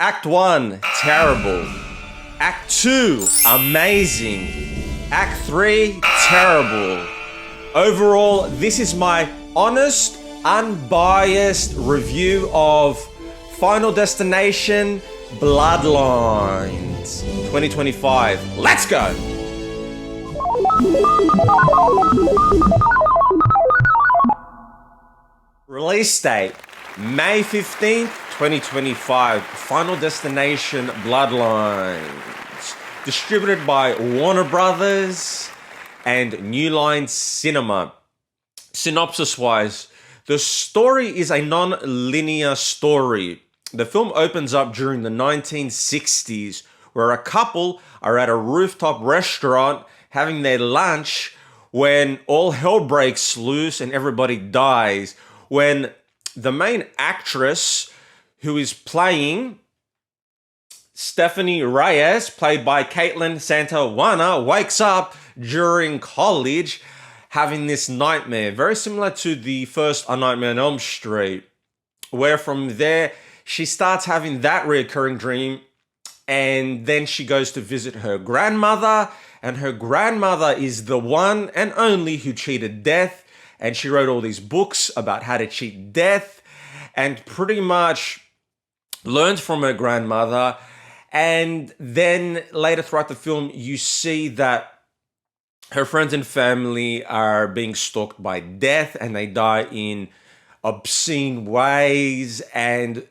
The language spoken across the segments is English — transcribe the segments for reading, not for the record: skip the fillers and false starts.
Act 1, terrible. Act 2, amazing. Act 3, terrible. Overall, this is my honest, unbiased review of Final Destination Bloodlines 2025. Let's go! Release date, May 15th, 2025. Final Destination Bloodlines. Distributed by Warner Brothers and New Line Cinema. Synopsis-wise, the story is a non-linear story. The film opens up during the 1960s, where a couple are at a rooftop restaurant having their lunch when all hell breaks loose and everybody dies. When the main actress, who is playing Stephanie Reyes, played by Caitlin Santawana, wakes up during college having this nightmare, very similar to the first A Nightmare on Elm Street, where from there she starts having that reoccurring dream, and then she goes to visit her grandmother, and her grandmother is the one and only who cheated death, and she wrote all these books about how to cheat death, and pretty much learned from her grandmother. And then later throughout the film, you see that her friends and family are being stalked by death, and they die in obscene ways and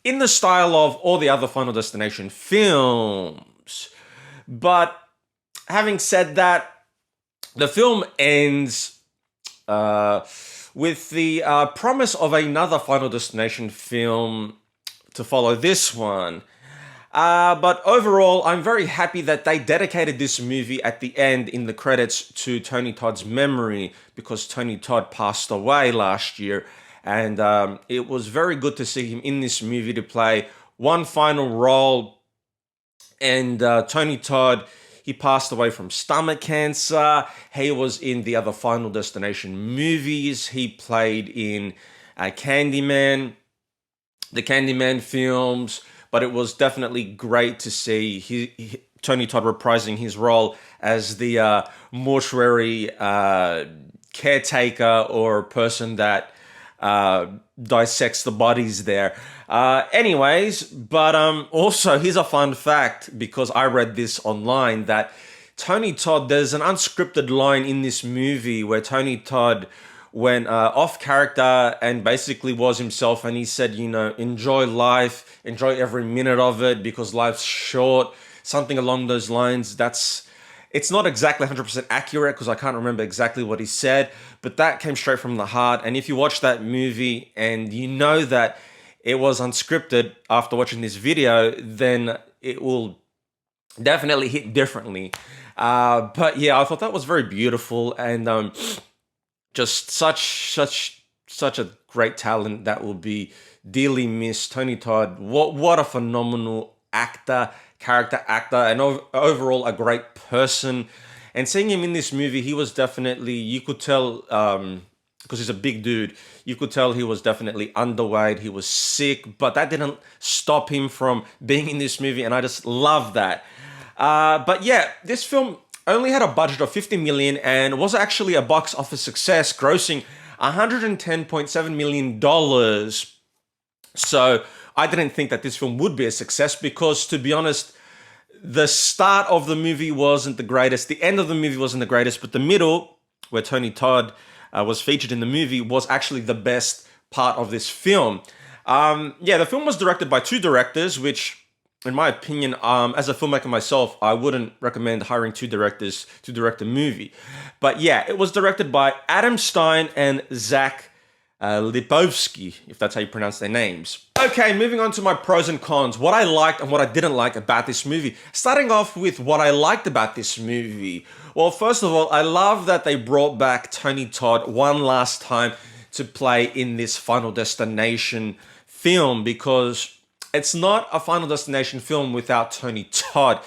in the style of all the other Final Destination films. But having said that, the film ends with the promise of another Final Destination film to follow this one. But overall, I'm very happy that they dedicated this movie at the end in the credits to Tony Todd's memory, because Tony Todd passed away last year, and it was very good to see him in this movie to play one final role. And Tony Todd, he passed away from stomach cancer. He was in the other Final Destination movies. He played in Candyman, the Candyman films. But it was definitely great to see Tony Todd reprising his role as the mortuary caretaker, or person that dissects the bodies there. Also, here's a fun fact, because I read this online, that Tony Todd, there's an unscripted line in this movie where Tony Todd went off character and basically was himself, and he said, enjoy life, enjoy every minute of it, because life's short, something along those lines. It's not exactly 100% accurate, because I can't remember exactly what he said, but that came straight from the heart. And if you watch that movie and you know that it was unscripted after watching this video, then it will definitely hit differently. But yeah, I thought that was very beautiful, and just such a great talent that will be dearly missed. Tony Todd, what a phenomenal character actor, and overall a great person. And seeing him in this movie, he was definitely, you could tell, because he's a big dude, you could tell he was definitely underweight, he was sick, but that didn't stop him from being in this movie, and I just love that. But yeah, this film only had a budget of $50 million and was actually a box office success, grossing $110.7 million. So I didn't think that this film would be a success, because, to be honest, the start of the movie wasn't the greatest, the end of the movie wasn't the greatest, but the middle, where Tony Todd was featured in the movie, was actually the best part of this film. The film was directed by two directors, which, in my opinion, as a filmmaker myself, I wouldn't recommend hiring two directors to direct a movie. But yeah, it was directed by Adam Stein and Zach Lipovsky, if that's how you pronounce their names. Okay, moving on to my pros and cons, what I liked and what I didn't like about this movie. Starting off with what I liked about this movie. Well, first of all, I love that they brought back Tony Todd one last time to play in this Final Destination film, because it's not a Final Destination film without Tony Todd.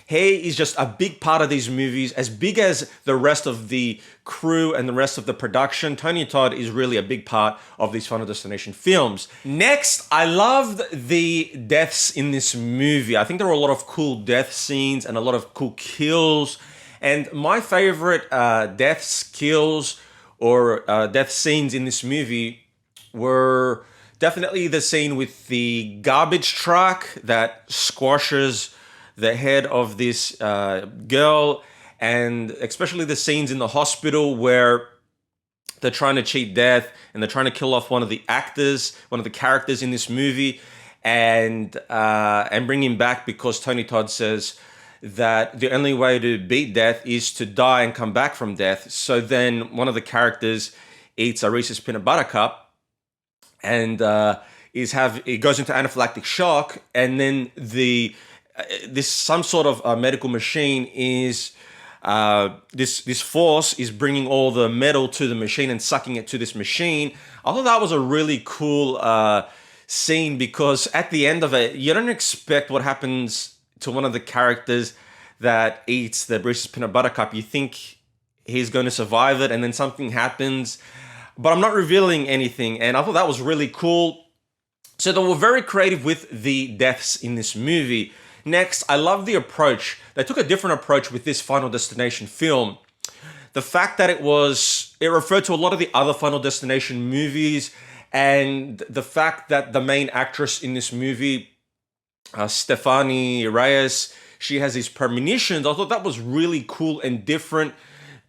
He is just a big part of these movies, as big as the rest of the crew and the rest of the production. Tony Todd is really a big part of these Final Destination films. Next, I loved the deaths in this movie. I think there were a lot of cool death scenes and a lot of cool kills. And my favorite deaths, kills, or death scenes in this movie were definitely the scene with the garbage truck that squashes the head of this girl, and especially the scenes in the hospital where they're trying to cheat death and they're trying to kill off one of the actors, one of the characters in this movie, and bring him back because Tony Todd says that the only way to beat death is to die and come back from death. So then one of the characters eats a Reese's peanut butter cup and it goes into anaphylactic shock, and then this some sort of medical machine is this force is bringing all the metal to the machine and sucking it to this machine. I thought that was a really cool scene, because at the end of it, you don't expect what happens to one of the characters that eats the Reese's peanut butter cup. You think he's going to survive it, and then something happens, but I'm not revealing anything, and I thought that was really cool. So they were very creative with the deaths in this movie. Next, I love the approach. They took a different approach with this Final Destination film. The fact that it referred to a lot of the other Final Destination movies, and the fact that the main actress in this movie, Stephanie Reyes, she has these premonitions. I thought that was really cool and different,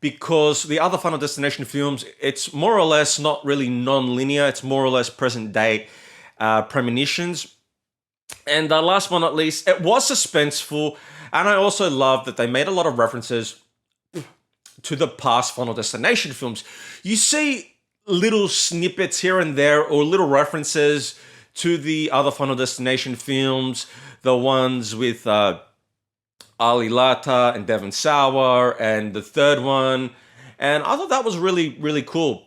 because the other Final Destination films, it's more or less not really non-linear. It's more or less present day premonitions. And last but not least, it was suspenseful, and I also love that they made a lot of references to the past Final Destination films. You see little snippets here and there, or little references to the other Final Destination films, the ones with Ali Lata and Devon Sauer, and the third one, and I thought that was really, really cool.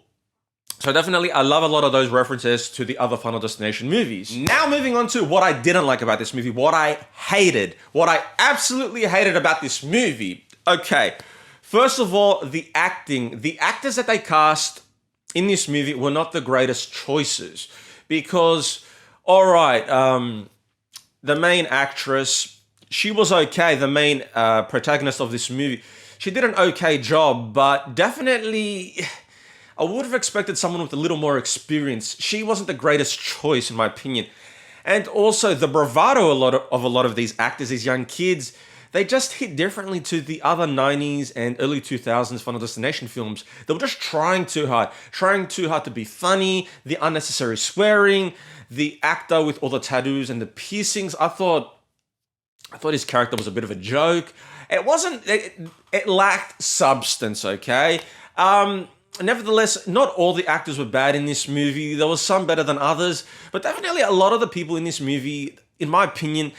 So definitely, I love a lot of those references to the other Final Destination movies. Now moving on to what I didn't like about this movie, what I hated, what I absolutely hated about this movie. Okay, first of all, the acting. The actors that they cast in this movie were not the greatest choices, because, all right, the main actress, she was okay. The main protagonist of this movie, she did an okay job, but definitely I would have expected someone with a little more experience. She wasn't the greatest choice, in my opinion. And also the bravado of a lot of these actors, these young kids, they just hit differently to the other 90s and early 2000s Final Destination films. They were just trying too hard to be funny, the unnecessary swearing, the actor with all the tattoos and the piercings. I thought his character was a bit of a joke. It lacked substance, okay? Nevertheless, not all the actors were bad in this movie. There was some better than others, but definitely a lot of the people in this movie, in my opinion,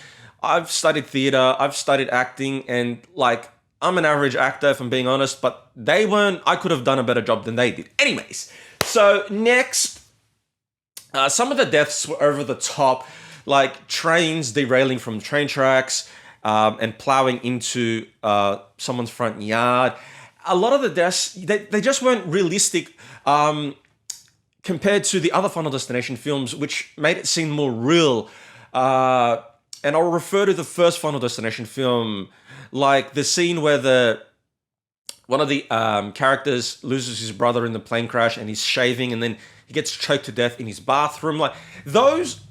I've studied theater, I've studied acting, and I'm an average actor, if I'm being honest, but they weren't. I could have done a better job than they did. Anyways, so next, some of the deaths were over the top, like trains derailing from train tracks and plowing into someone's front yard. A lot of the deaths, they just weren't realistic compared to the other Final Destination films, which made it seem more real. And I'll refer to the first Final Destination film, like the scene where one of the characters loses his brother in the plane crash, and he's shaving, and then he gets choked to death in his bathroom. Like, those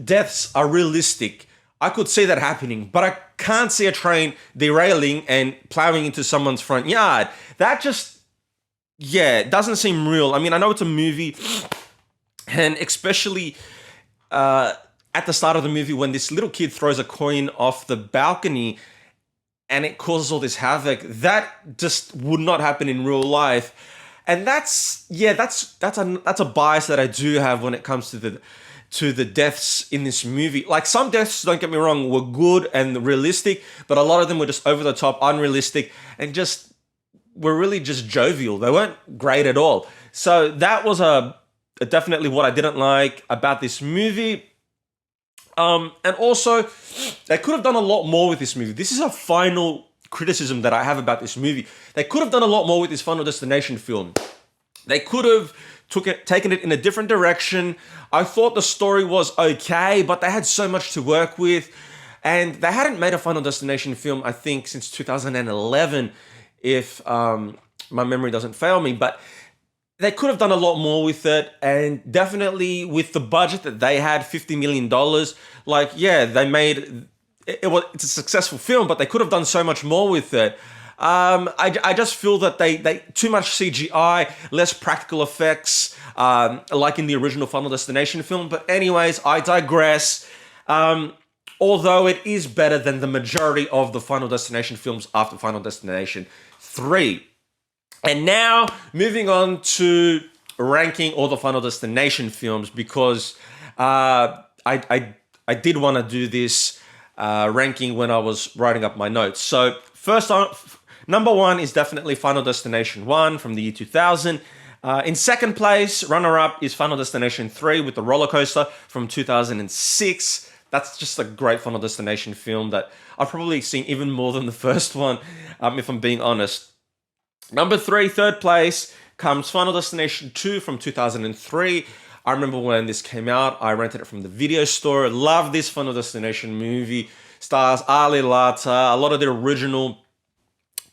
deaths are realistic. I could see that happening, but I can't see a train derailing and plowing into someone's front yard. That just, it doesn't seem real. I mean, I know it's a movie, and especially at the start of the movie when this little kid throws a coin off the balcony and it causes all this havoc, that just would not happen in real life. And that's a bias that I do have when it comes to the deaths in this movie. Like, some deaths, don't get me wrong, were good and realistic, but a lot of them were just over the top, unrealistic, and were really just jovial. They weren't great at all. So that was definitely what I didn't like about this movie. And also, They could have done a lot more with this movie. This is a final criticism that I have about this movie. They could have done a lot more with this Final Destination film. They could have taken it in a different direction. I thought the story was okay, but they had so much to work with. And they hadn't made a Final Destination film, I think, since 2011, if my memory doesn't fail me. But they could have done a lot more with it. And definitely with the budget that they had, $50 million, like, yeah, they made... It's a successful film, but they could have done so much more with it. I just feel that they too much CGI, less practical effects, like in the original Final Destination film. But anyways, I digress. Although it is better than the majority of the Final Destination films after Final Destination 3. And now, moving on to ranking all the Final Destination films, because I did want to do this ranking when I was writing up my notes. So first on, number 1 is definitely Final Destination 1 from the year 2000. In second place, runner-up is Final Destination 3 with the roller coaster from 2006. That's just a great Final Destination film that I've probably seen even more than the first one, if I'm being honest. Number 3, third place, comes Final Destination 2 from 2003. I remember when this came out, I rented it from the video store. Love this Final Destination movie. Stars Ali Lata, a lot of the original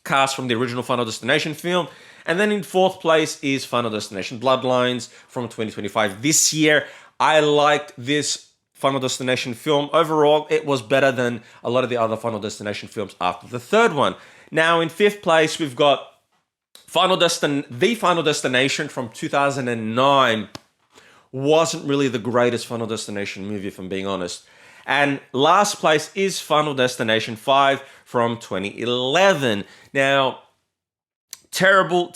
cast from the original Final Destination film. And then in fourth place is Final Destination Bloodlines from 2025 this year. I liked this Final Destination film. Overall, it was better than a lot of the other Final Destination films after the third one. Now in fifth place, we've got The Final Destination from 2009. Wasn't really the greatest Final Destination movie, if I'm being honest. And last place is Final Destination 5 from 2011. Now, terrible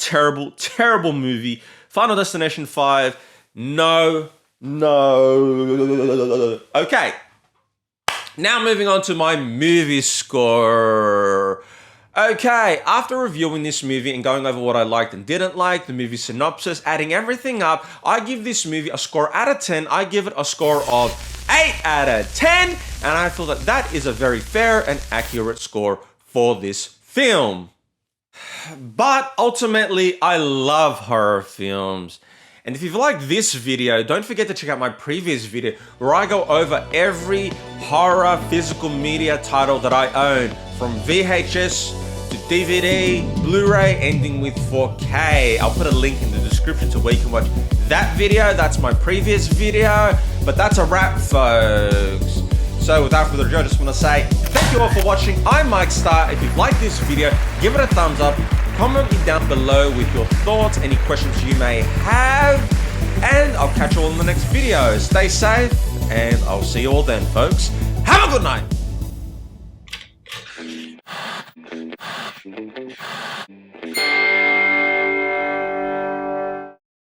movie. Final Destination 5, no. Okay. Now moving on to my movie score. Okay, after reviewing this movie and going over what I liked and didn't like, the movie synopsis, adding everything up, I give this movie a score out of 10. I give it a score of 8 out of 10, and I feel that that is a very fair and accurate score for this film. But ultimately, I love horror films. And if you've liked this video, don't forget to check out my previous video where I go over every horror physical media title that I own, from VHS to DVD, Blu-ray, ending with 4K. I'll put a link in the description to where you can watch that video. That's my previous video, but that's a wrap, folks. So without further ado, I just want to say thank you all for watching. I'm Mike Star. If you've liked this video, give it a thumbs up. Comment me down below with your thoughts, any questions you may have, and I'll catch you all in the next video. Stay safe, and I'll see you all then, folks. Have a good night.